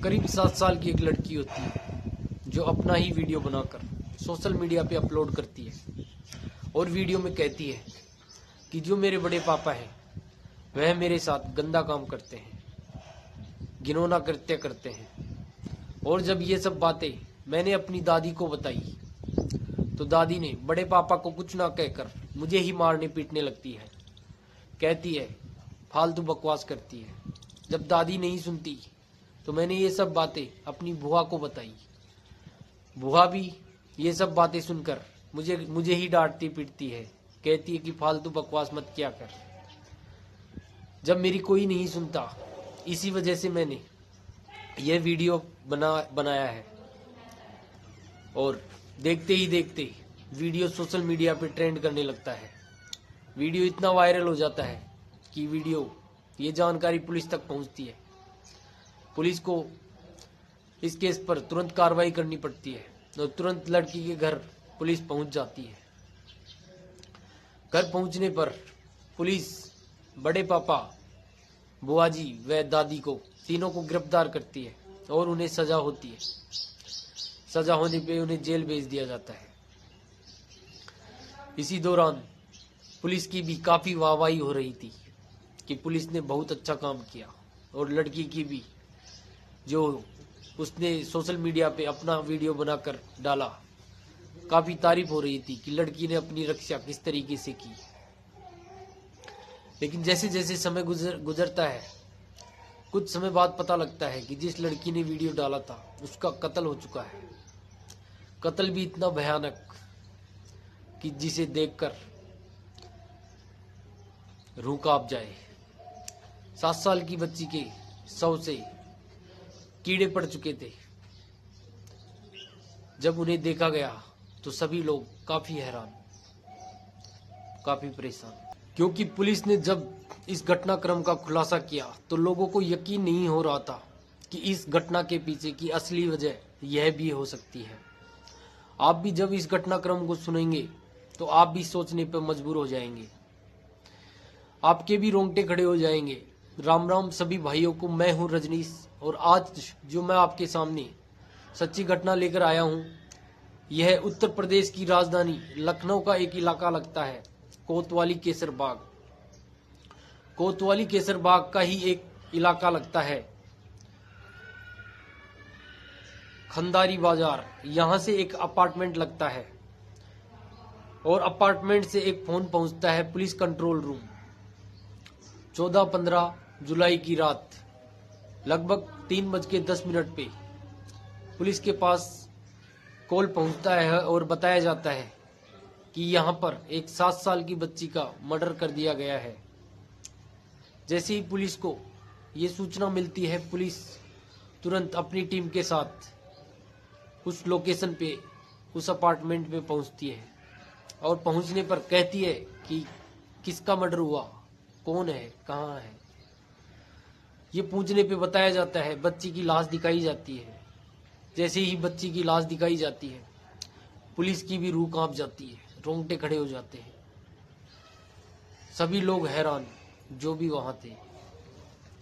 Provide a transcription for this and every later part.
करीब 7 साल की एक लड़की होती है जो अपना ही वीडियो बनाकर सोशल मीडिया पे अपलोड करती है और वीडियो में कहती है कि जो मेरे बड़े पापा हैं वह मेरे साथ गंदा काम करते हैं, घिनौना कृत्य करते हैं। और जब ये सब बातें मैंने अपनी दादी को बताई तो दादी ने बड़े पापा को कुछ ना कहकर मुझे ही मारने पीटने लगती है। कहती है फालतू बकवास करती है। जब दादी नहीं सुनती तो मैंने ये सब बातें अपनी बुआ को बताई। बुआ भी ये सब बातें सुनकर मुझे ही डांटती पीटती है, कहती है कि फालतू बकवास मत किया कर। जब मेरी कोई नहीं सुनता, इसी वजह से मैंने यह वीडियो बनाया है। और देखते ही देखते वीडियो सोशल मीडिया पे ट्रेंड करने लगता है। वीडियो इतना वायरल हो जाता है कि ये जानकारी पुलिस तक पहुंचती है। पुलिस को इस केस पर तुरंत कार्रवाई करनी पड़ती है और तुरंत लड़की के घर पुलिस पहुंच जाती है। घर पहुंचने पर पुलिस बड़े पापा, बुआ जी व दादी को तीनों को गिरफ्तार करती है और उन्हें सजा होती है। सजा होने पे उन्हें जेल भेज दिया जाता है। इसी दौरान पुलिस की भी काफी वाहवाही हो रही थी कि पुलिस ने बहुत अच्छा काम किया, और लड़की की भी, जो उसने सोशल मीडिया पे अपना वीडियो बनाकर डाला, काफी तारीफ हो रही थी कि लड़की ने अपनी रक्षा किस तरीके से की। लेकिन जैसे जैसे समय गुजरता है, कुछ समय बाद पता लगता है कि जिस लड़की ने वीडियो डाला था उसका कत्ल हो चुका है। कत्ल भी इतना भयानक कि जिसे देखकर रूह कांप जाए। 7 साल की बच्ची के शव से कीड़े पड़ चुके थे। जब उन्हें देखा गया तो सभी लोग काफी हैरान, काफी परेशान, क्योंकि पुलिस ने जब इस घटनाक्रम का खुलासा किया तो लोगों को यकीन नहीं हो रहा था कि इस घटना के पीछे की असली वजह यह भी हो सकती है। आप भी जब इस घटनाक्रम को सुनेंगे तो आप भी सोचने पर मजबूर हो जाएंगे, आपके भी रोंगटे खड़े हो जाएंगे। राम राम सभी भाइयों को, मैं हूं रजनीश, और आज जो मैं आपके सामने सच्ची घटना लेकर आया हूं, यह उत्तर प्रदेश की राजधानी लखनऊ का एक इलाका लगता है, कोतवाली केसर बाग। कोतवाली केसर बाग का ही एक इलाका लगता है खंदारी बाजार। यहां से एक अपार्टमेंट लगता है और अपार्टमेंट से एक फोन पहुंचता है पुलिस कंट्रोल रूम। 14-15 जुलाई की रात लगभग 3:10 पे पुलिस के पास कॉल पहुंचता है और बताया जाता है कि यहां पर एक 7 साल की बच्ची का मर्डर कर दिया गया है। जैसे ही पुलिस को ये सूचना मिलती है, पुलिस तुरंत अपनी टीम के साथ उस लोकेशन पे, उस अपार्टमेंट में पहुंचती है और पहुंचने पर कहती है कि किसका मर्डर हुआ, कौन है, कहाँ है। ये पूछने पे बताया जाता है बच्ची की लाश दिखाई जाती है। जैसे ही बच्ची की लाश दिखाई जाती है, पुलिस की भी रूह कांप जाती है, रोंगटे खड़े हो जाते हैं। सभी लोग हैरान जो भी वहां थे,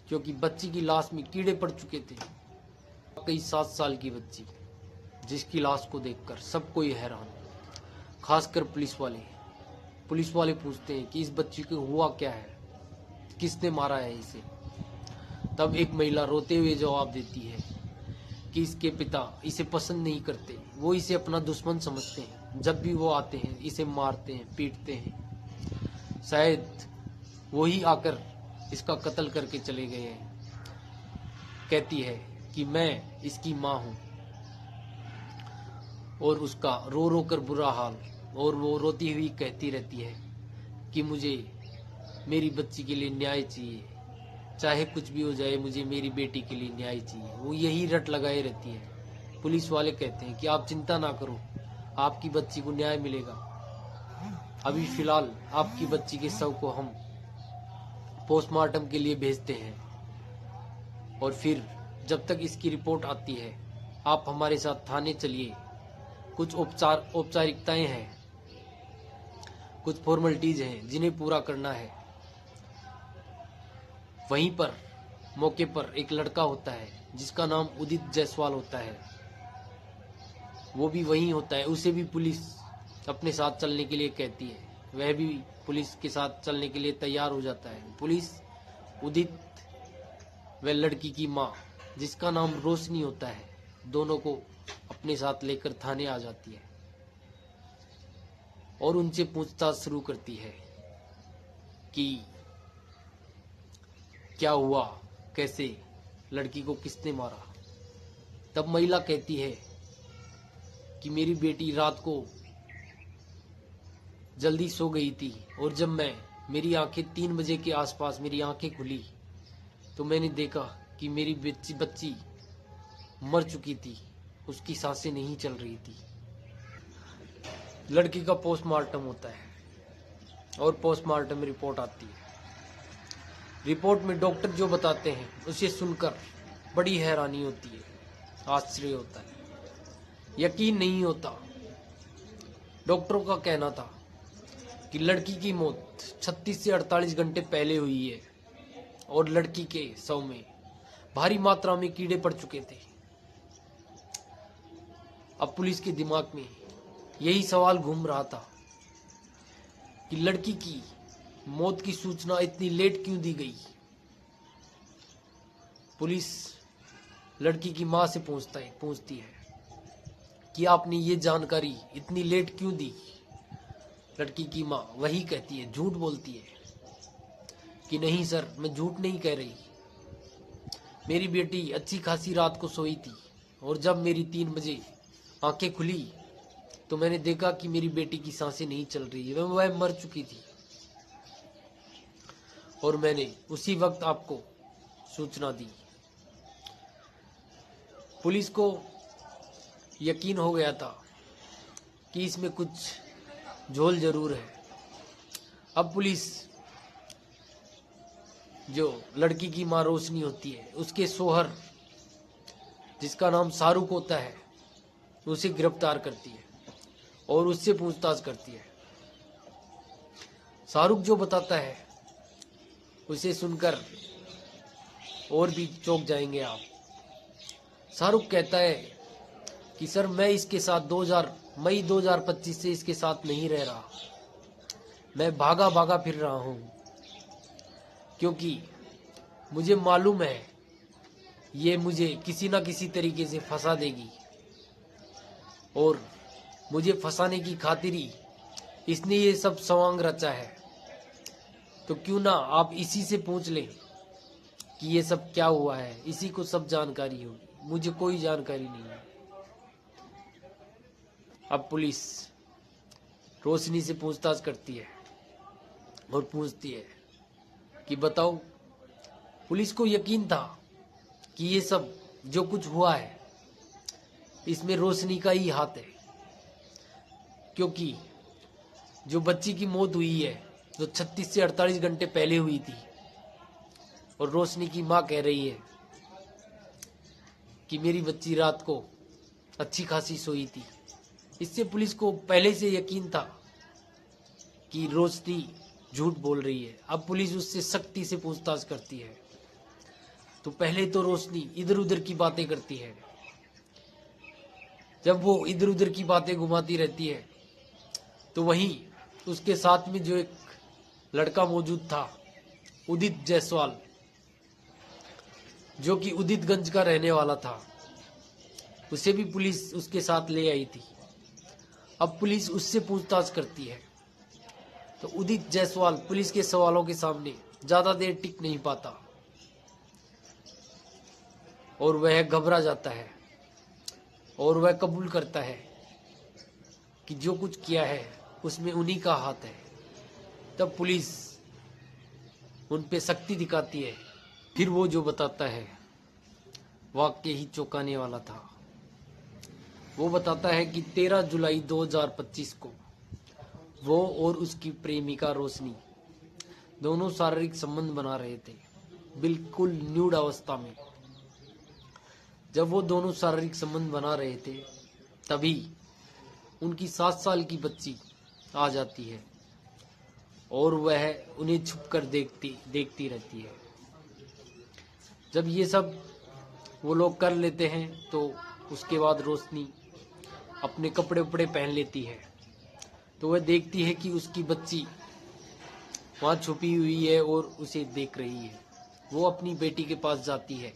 क्योंकि बच्ची की लाश में कीड़े पड़ चुके थे। कई 7 साल की बच्ची जिसकी लाश को देखकर सब कोई हैरान, खासकर पुलिस वाले। पुलिस वाले पूछते हैं कि इस बच्ची को हुआ क्या है, किसने मारा है इसे। तब एक महिला रोते हुए जवाब देती है कि इसके पिता इसे पसंद नहीं करते, वो इसे अपना दुश्मन समझते हैं। जब भी वो आते हैं इसे मारते हैं, पीटते हैं। शायद वो ही आकर इसका कत्ल करके चले गए हैं। कहती है कि मैं इसकी माँ हूँ, और उसका रो रो कर बुरा हाल, और वो रोती हुई कहती रहती है कि मुझे मेरी बच्ची के लिए न्याय चाहिए, चाहे कुछ भी हो जाए, मुझे मेरी बेटी के लिए न्याय चाहिए। वो यही रट लगाए रहती है। पुलिस वाले कहते हैं कि आप चिंता ना करो, आपकी बच्ची को न्याय मिलेगा। अभी फिलहाल आपकी बच्ची के शव को हम पोस्टमार्टम के लिए भेजते हैं, और फिर जब तक इसकी रिपोर्ट आती है आप हमारे साथ थाने चलिए। कुछ औपचारिकताएं हैं, कुछ फॉर्मेलिटीज हैं जिन्हें पूरा करना है। वहीं पर मौके पर एक लड़का होता है जिसका नाम उदित जायसवाल होता है, वो भी वहीं होता है। उसे भी पुलिस अपने साथ चलने के लिए कहती है, वह भी पुलिस के साथ चलने के लिए तैयार हो जाता है। पुलिस उदित व लड़की की माँ, जिसका नाम रोशनी होता है, दोनों को अपने साथ लेकर थाने आ जाती है और उनसे पूछताछ शुरू करती है कि क्या हुआ, कैसे, लड़की को किसने मारा। तब महिला कहती है कि मेरी बेटी रात को जल्दी सो गई थी और जब मेरी आंखें 3 बजे के आसपास मेरी आंखें खुली तो मैंने देखा कि मेरी बच्ची मर चुकी थी, उसकी सांसें नहीं चल रही थी। लड़की का पोस्टमार्टम होता है और पोस्टमार्टम रिपोर्ट आती है। रिपोर्ट में डॉक्टर जो बताते हैं उसे सुनकर बड़ी हैरानी होती है, आश्चर्य होता है, यकीन नहीं होता। डॉक्टरों का कहना था कि लड़की की मौत 36 से 48 घंटे पहले हुई है और लड़की के शव में भारी मात्रा में कीड़े पड़ चुके थे। अब पुलिस के दिमाग में यही सवाल घूम रहा था कि लड़की की मौत की सूचना इतनी लेट क्यों दी गई। पुलिस लड़की की मां से पूछती है कि आपने ये जानकारी इतनी लेट क्यों दी। लड़की की मां वही कहती है, झूठ बोलती है कि नहीं सर, मैं झूठ नहीं कह रही, मेरी बेटी अच्छी खासी रात को सोई थी और जब मेरी 3 बजे आंखें खुली तो मैंने देखा कि मेरी बेटी की सांसें नहीं चल रही है, वह मर चुकी थी और मैंने उसी वक्त आपको सूचना दी। पुलिस को यकीन हो गया था कि इसमें कुछ झोल जरूर है। अब पुलिस जो लड़की की मां रोशनी होती है, उसके सोहर जिसका नाम शाहरुख होता है, उसे गिरफ्तार करती है और उससे पूछताछ करती है। शाहरुख जो बताता है उसे सुनकर और भी चौंक जाएंगे आप। शाहरुख कहता है कि सर, मैं इसके साथ मई 2025 से इसके साथ नहीं रह रहा, मैं भागा भागा फिर रहा हूं क्योंकि मुझे मालूम है ये मुझे किसी ना किसी तरीके से फंसा देगी और मुझे फंसाने की खातिर ही इसने ये सब सवांग रचा है। तो क्यों ना आप इसी से पूछ लें कि ये सब क्या हुआ है, इसी को सब जानकारी होगी, मुझे कोई जानकारी नहीं है। अब पुलिस रोशनी से पूछताछ करती है और पूछती है कि बताओ। पुलिस को यकीन था कि ये सब जो कुछ हुआ है इसमें रोशनी का ही हाथ है, क्योंकि जो बच्ची की मौत हुई है जो 36 से 48 घंटे पहले हुई थी और रोशनी की मां कह रही है कि मेरी बच्ची रात को अच्छी खासी सोई थी। इससे पुलिस को पहले से यकीन था कि रोशनी झूठ बोल रही है। अब पुलिस उससे सख्ती से पूछताछ करती है। तो पहले तो रोशनी इधर उधर की बातें करती है। जब वो इधर उधर की बातें घुमाती रहती है तो वहीं उसके साथ में जो एक लड़का मौजूद था, उदित जायसवाल, जो कि उदितगंज का रहने वाला था, उसे भी पुलिस उसके साथ ले आई थी। अब पुलिस उससे पूछताछ करती है तो उदित जायसवाल पुलिस के सवालों के सामने ज्यादा देर टिक नहीं पाता और वह घबरा जाता है और वह कबूल करता है कि जो कुछ किया है उसमें उन्हीं का हाथ है। तब पुलिस उन पे सख्ती दिखाती है। फिर वो जो बताता है वाकई ही चौंकाने वाला था। वो बताता है कि 13 जुलाई 2025 को वो और उसकी प्रेमिका रोशनी दोनों शारीरिक संबंध बना रहे थे, बिल्कुल न्यूड अवस्था में। जब वो दोनों शारीरिक संबंध बना रहे थे तभी उनकी 7 साल की बच्ची आ जाती है और वह उन्हें छुपकर देखती रहती है। जब ये सब वो लोग कर लेते हैं तो उसके बाद रोशनी अपने कपड़े उपड़े पहन लेती है। तो वह देखती है कि उसकी बच्ची वहाँ छुपी हुई है और उसे देख रही है। वो अपनी बेटी के पास जाती है।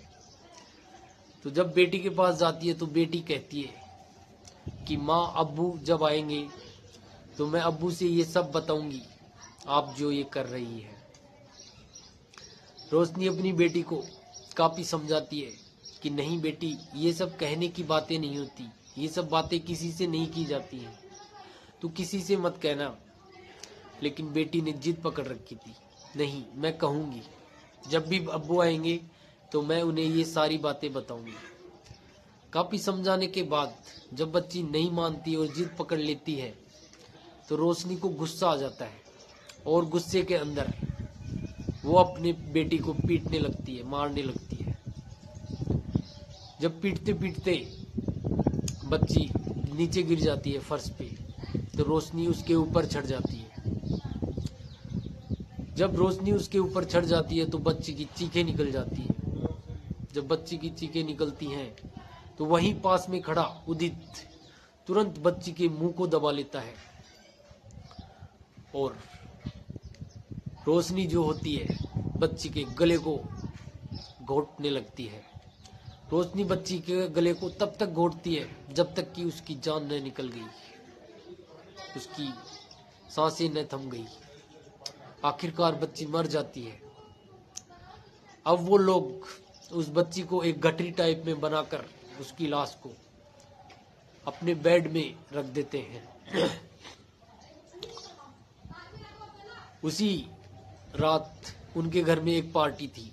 तो जब बेटी के पास जाती है तो बेटी कहती है कि माँ अब्बू जब आएंगे तो मैं अब्बू से ये सब बताऊंगी आप जो ये कर रही है। रोशनी अपनी बेटी को काफी समझाती है कि नहीं बेटी, ये सब कहने की बातें नहीं होती, ये सब बातें किसी से नहीं की जाती हैं, तू किसी से मत कहना। लेकिन बेटी ने जिद पकड़ रखी थी, नहीं मैं कहूंगी, जब भी अब्बू आएंगे तो मैं उन्हें ये सारी बातें बताऊंगी। काफी समझाने के बाद जब बच्ची नहीं मानती और जिद पकड़ लेती है तो रोशनी को गुस्सा आ जाता है और गुस्से के अंदर वो अपने बेटी को पीटने लगती है, मारने लगती है। जब पीटते पीटते बच्ची नीचे गिर जाती है फर्श पे, तो रोशनी उसके ऊपर चढ़ जाती है। जब रोशनी उसके ऊपर चढ़ जाती है तो बच्ची की चीखें निकल जाती हैं। जब बच्ची की चीखें निकलती हैं तो वहीं पास में खड़ा उदित तुरंत बच्ची के मुंह को दबा लेता है और रोशनी जो होती है बच्ची के गले को घोटने लगती है। रोशनी बच्ची के गले को तब तक घोटती है जब तक कि उसकी जान न निकल गई, उसकी सांसें न थम गई। आखिरकार बच्ची मर जाती है। अब वो लोग उस बच्ची को एक गठरी टाइप में बनाकर उसकी लाश को अपने बेड में रख देते हैं। उसी रात उनके घर में एक पार्टी थी,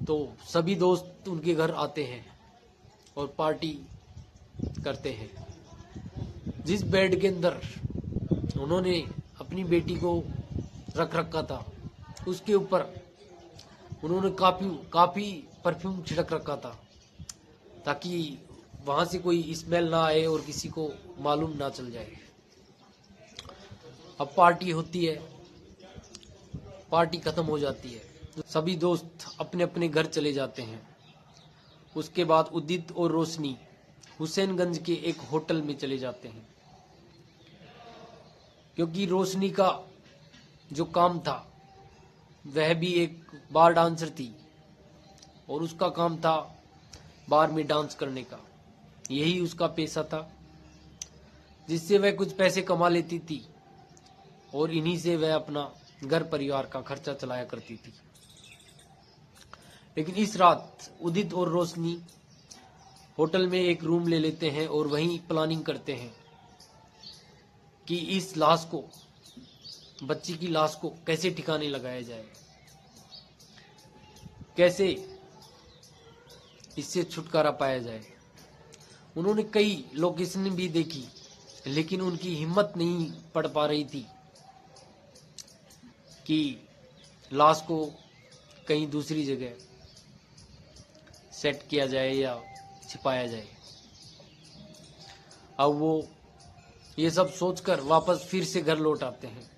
तो सभी दोस्त उनके घर आते हैं और पार्टी करते हैं। जिस बेड के अंदर उन्होंने अपनी बेटी को रख रखा था उसके ऊपर उन्होंने काफी परफ्यूम छिड़क रखा था ताकि वहां से कोई स्मेल ना आए और किसी को मालूम ना चल जाए। अब पार्टी होती है, पार्टी खत्म हो जाती है, तो सभी दोस्त अपने अपने घर चले जाते हैं। उसके बाद उदित और रोशनी हुसैनगंज के एक होटल में चले जाते हैं, क्योंकि रोशनी का जो काम था वह भी एक बार डांसर थी और उसका काम था बार में डांस करने का। यही उसका पेशा था जिससे वह कुछ पैसे कमा लेती थी और इन्हीं से वह अपना घर परिवार का खर्चा चलाया करती थी। लेकिन इस रात उदित और रोशनी होटल में एक रूम ले लेते हैं और वहीं प्लानिंग करते हैं कि इस लाश को, बच्ची की लाश को कैसे ठिकाने लगाया जाए, कैसे इससे छुटकारा पाया जाए। उन्होंने कई लोकेशन भी देखी लेकिन उनकी हिम्मत नहीं पड़ पा रही थी कि लाश को कहीं दूसरी जगह सेट किया जाए या छिपाया जाए। अब वो ये सब सोचकर वापस फिर से घर लौट आते हैं।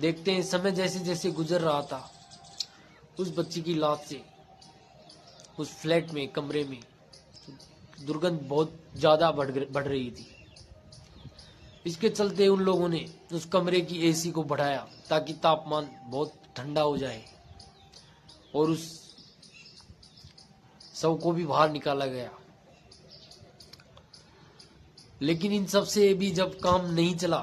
देखते हैं समय जैसे जैसे गुजर रहा था उस बच्ची की लाश से उस फ्लैट में, कमरे में दुर्गंध बहुत ज्यादा बढ़ रही थी। इसके चलते उन लोगों ने उस कमरे की एसी को बढ़ाया ताकि तापमान बहुत ठंडा हो जाए और उस शव को भी बाहर निकाला गया। लेकिन इन सब से भी जब काम नहीं चला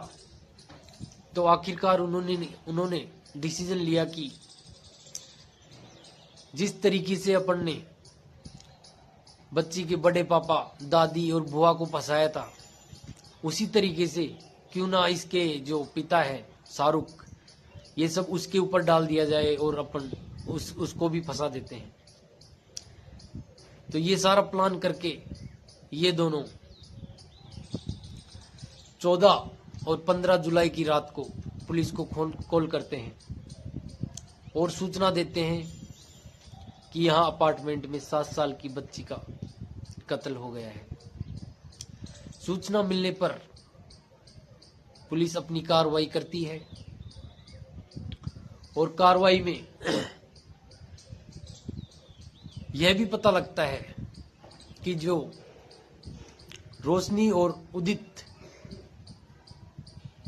तो आखिरकार उन्होंने डिसीजन लिया कि जिस तरीके से अपन ने बच्ची के बड़े पापा, दादी और बुआ को फंसाया था उसी तरीके से क्यों ना इसके जो पिता है शाहरुख, ये सब उसके ऊपर डाल दिया जाए और अपन उसको भी फंसा देते हैं। तो ये सारा प्लान करके ये दोनों 14 और 15 जुलाई की रात को पुलिस को कॉल करते हैं और सूचना देते हैं कि यहाँ अपार्टमेंट में 7 साल की बच्ची का कत्ल हो गया है। सूचना मिलने पर पुलिस अपनी कार्रवाई करती है और कार्रवाई में यह भी पता लगता है कि जो रोशनी और उदित,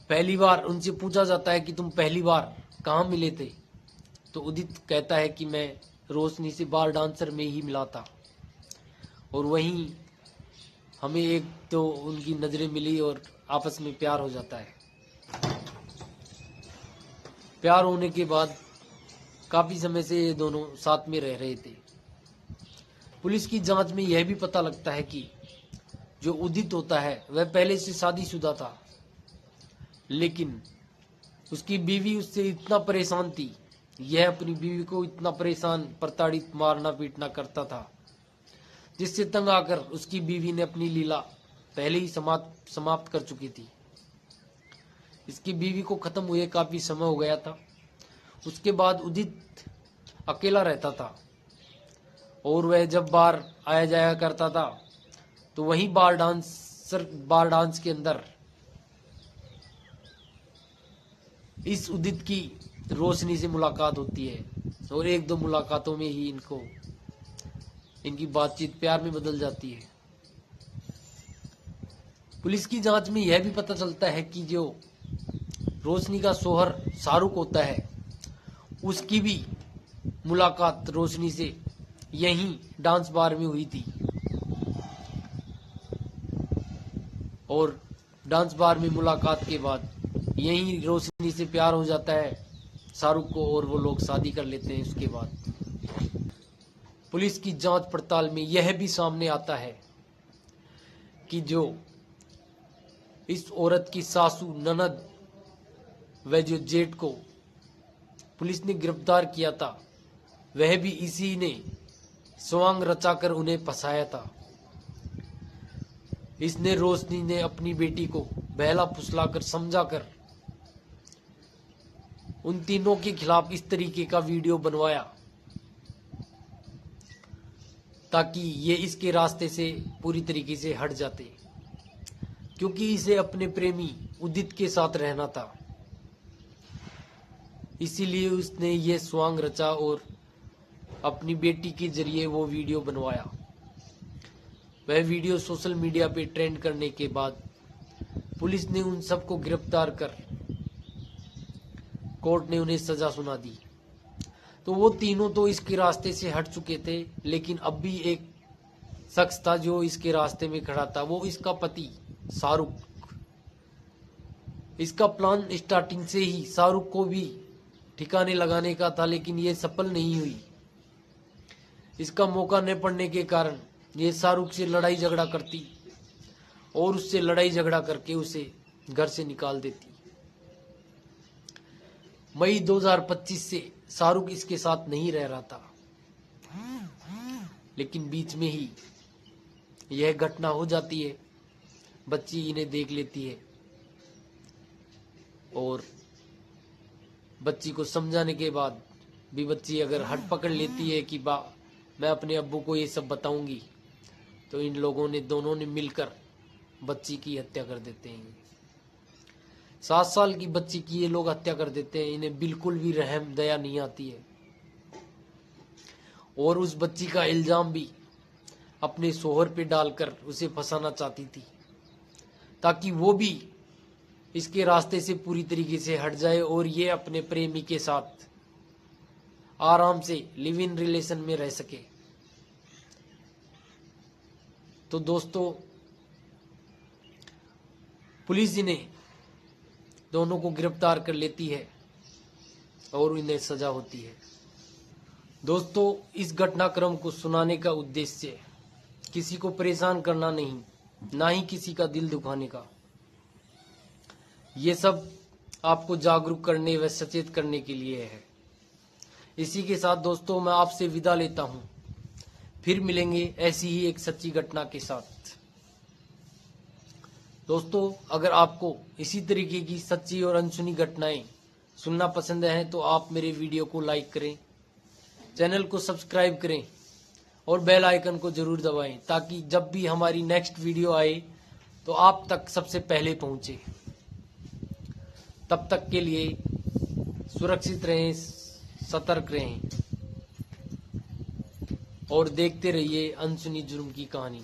पहली बार उनसे पूछा जाता है कि तुम पहली बार कहाँ मिले थे, तो उदित कहता है कि मैं रोशनी से बार डांसर में ही मिला था। और वहीं हमें एक तो उनकी नजरें मिली और आपस में प्यार हो जाता है। प्यार होने के बाद काफी समय से ये दोनों साथ में रह रहे थे। पुलिस की जांच में यह भी पता लगता है कि जो उदित होता है वह पहले से शादीशुदा था, लेकिन उसकी बीवी उससे इतना परेशान थी, यह अपनी बीवी को इतना परेशान, प्रताड़ित, मारना पीटना करता था, जिससे तंग आकर उसकी बीवी ने अपनी लीला पहले ही समाप्त कर चुकी थी। इसकी बीवी को खत्म हुए काफी समय हो गया था। उसके बाद उदित अकेला रहता था और वह जब बार आया जाया करता था तो वहीं बार डांस के अंदर इस उदित की रोशनी से मुलाकात होती है और एक दो मुलाकातों में ही इनकी बातचीत प्यार में बदल जाती है। पुलिस की जांच में यह भी पता चलता है कि जो रोशनी का शौहर शाहरुख होता है, उसकी भी मुलाकात रोशनी से यहीं डांस बार में हुई थी और डांस बार में मुलाकात के बाद यहीं रोशनी से प्यार हो जाता है शाहरुख को और वो लोग शादी कर लेते हैं। उसके बाद पुलिस की जांच पड़ताल में यह भी सामने आता है कि जो इस औरत की सासू, ननद व जो जेठ को पुलिस ने गिरफ्तार किया था, वह भी इसी ने स्वांग रचाकर उन्हें फंसाया था। इसने रोशनी ने अपनी बेटी को बहला फुसलाकर समझाकर उन तीनों के खिलाफ इस तरीके का वीडियो बनवाया ताकि ये इसके रास्ते से पूरी तरीके से हट जाते, क्योंकि इसे अपने प्रेमी उदित के साथ रहना था। इसीलिए उसने ये स्वांग रचा और अपनी बेटी के जरिए वो वीडियो बनवाया। वह वीडियो सोशल मीडिया पे ट्रेंड करने के बाद पुलिस ने उन सबको गिरफ्तार कर कोर्ट ने उन्हें सजा सुना दी। तो वो तीनों तो इसके रास्ते से हट चुके थे, लेकिन अब भी एक शख्स था जो इसके रास्ते में खड़ा था, वो इसका पति शाहरुख। इसका प्लान स्टार्टिंग से ही शाहरुख को भी ठिकाने लगाने का था, लेकिन ये सफल नहीं हुई। इसका मौका न पड़ने के कारण ये शाहरुख से लड़ाई झगड़ा करती और उससे लड़ाई झगड़ा करके उसे घर से निकाल देती। मई 2025 से शाहरुख इसके साथ नहीं रह रहा था, लेकिन बीच में ही यह घटना हो जाती है। बच्ची इन्हें देख लेती है और बच्ची को समझाने के बाद भी बच्ची अगर हट पकड़ लेती है कि मैं अपने अब्बू को ये सब बताऊंगी, तो इन लोगों ने दोनों ने मिलकर बच्ची की हत्या कर देते हैं। 7 साल की बच्ची की ये लोग हत्या कर देते हैं। इन्हें बिल्कुल भी रहम दया नहीं आती है और उस बच्ची का इल्जाम भी अपने शोहर पे डालकर उसे फंसाना चाहती थी, ताकि वो भी इसके रास्ते से पूरी तरीके से हट जाए और ये अपने प्रेमी के साथ आराम से लिव इन रिलेशन में रह सके। तो दोस्तों, पुलिस इन्हें दोनों को गिरफ्तार कर लेती है और इन्हें सजा होती है। दोस्तों, इस घटनाक्रम को सुनाने का उद्देश्य किसी को परेशान करना नहीं, ना ही किसी का दिल दुखाने का। ये सब आपको जागरूक करने व सचेत करने के लिए है। इसी के साथ दोस्तों, मैं आपसे विदा लेता हूं। फिर मिलेंगे ऐसी ही एक सच्ची घटना के साथ। दोस्तों, अगर आपको इसी तरीके की सच्ची और अनसुनी घटनाएं सुनना पसंद है तो आप मेरे वीडियो को लाइक करें, चैनल को सब्सक्राइब करें और बेल आइकन को जरूर दबाएं, ताकि जब भी हमारी नेक्स्ट वीडियो आए तो आप तक सबसे पहले पहुंचे। तब तक के लिए सुरक्षित रहें, सतर्क रहें। और देखते रहिए अनसुनी जुर्म की कहानी।